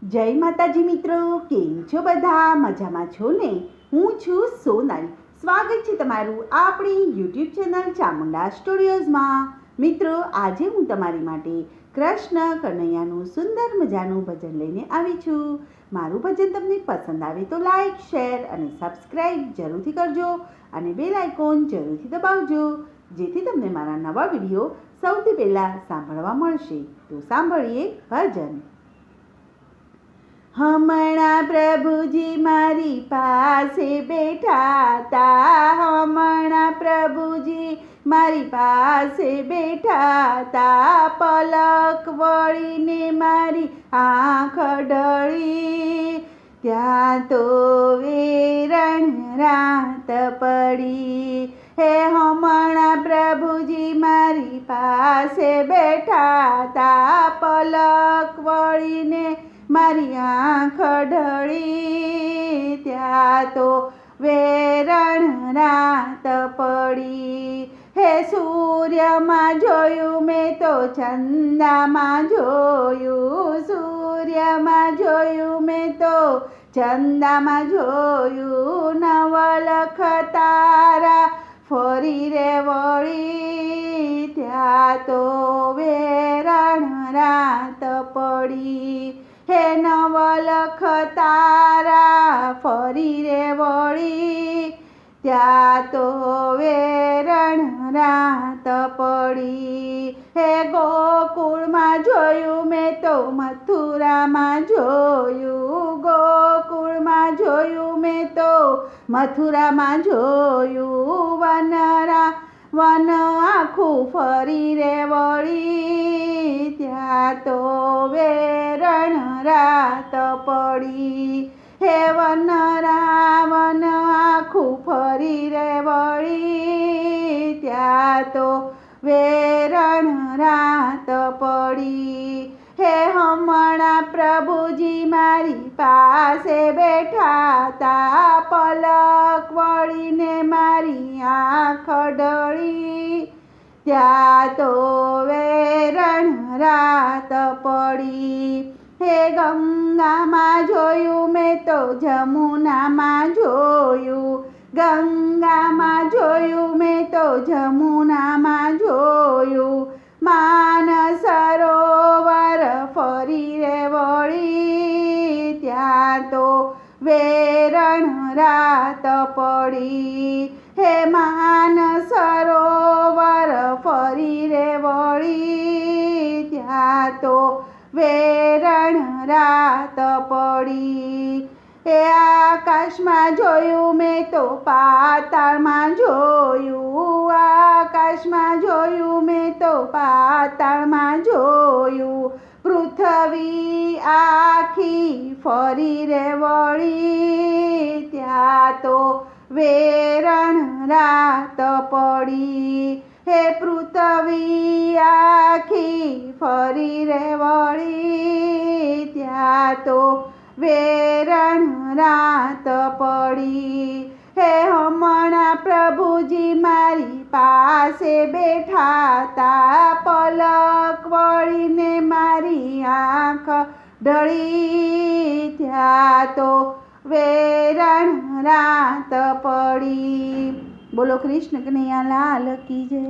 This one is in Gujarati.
જય માતાજી મિત્રો, કેમ છો બધા? મજામાં છો ને? હું છું સોનલ. સ્વાગત છે તમારું આપણી યુટ્યુબ ચેનલ ચામુંડા સ્ટુડિયોઝમાં. મિત્રો, આજે હું તમારી માટે કૃષ્ણ કનૈયાનું સુંદર મજાનું ભજન લઈને આવી છું. મારું ભજન તમને પસંદ આવે તો લાઈક, શેર અને સબસ્ક્રાઈબ જરૂરથી કરજો અને બેલ આઇકોન જરૂરથી દબાવજો, જેથી તમને મારા નવા વિડીયો સૌથી પહેલાં સાંભળવા મળશે. તો સાંભળીએ ભજન. હમણાં પ્રભુજી મારી પાસે બેઠા તા, હમણાં પ્રભુજી મારી પાસે બેઠા તા, પલક વળીને મારી આંખ ઢળી, ત્યાં તો વેરણ રાત પડી. હે હમણાં પ્રભુજી મારી પાસે બેઠા તા, પલક વળીને મારી આંખ ઢળી, ત્યાં તો વેરણ રાત પડી. હે સૂર્યમાં જોયું મેં તો ચંદામાં જોયું, સૂર્યમાં જોયું મેં તો ચંદામાં જોયું, નવલખ તારા ફરી રે વળી, ત્યાં તો વેરણ રાત પડી. હે નવલખ તારા ફરી રે વળી, ત્યાં તો વેરણ રાત પડી. હે ગોકુળમાં જોયું મેં તો મથુરામાં જોયું, ગોકુળમાં જોયું મેં તો મથુરામાં જોયું, વન આખું ફરી રે વળી, ત્યાં તો વેરણ રાત પડી. હે વન આખું ફરી રે વળી, ત્યાં તો વેરણ રાત પડી. હે હમણાં પ્રભુજી મારી પાસે બેઠા તા, પલક વળીને મારી આંખ ઢળી, ત્યાં તો વેરણ રાત પડી. હે ગંગામાં જોયું મેં તો જમુનામાં જોયું, ગંગામાં જોયું મેં તો જમુનામાં જોયું, માનસ સરોવર ફરી રે વળી, ત્યાં તો વેરણ રાત પડી. હે માનસ સરોવર ફરી રે વળી, ત્યાં તો વેરણ રાત પડી. હે આકાશમાં જોયું મેં તો પાતાળમાં જોયું, આકાશમાં જોયું મેં તો પાતાળમાં જોયું, પૃથ્વી આખી ફરી રે વળી, ત્યાં તો વેરણ રાત પડી. હે પૃથ્વી આખી ફરી રે વળી, ત્યાં તો વેરણ રાત પડી. હે હમણાં પ્રભુજી મારી પાસે બેઠા તા, પલક વળીને મારી આંખ ઢળી, ત્યાં તો વેરણ રાત પડી. બોલો કૃષ્ણ કનૈયા લાલ કી જય.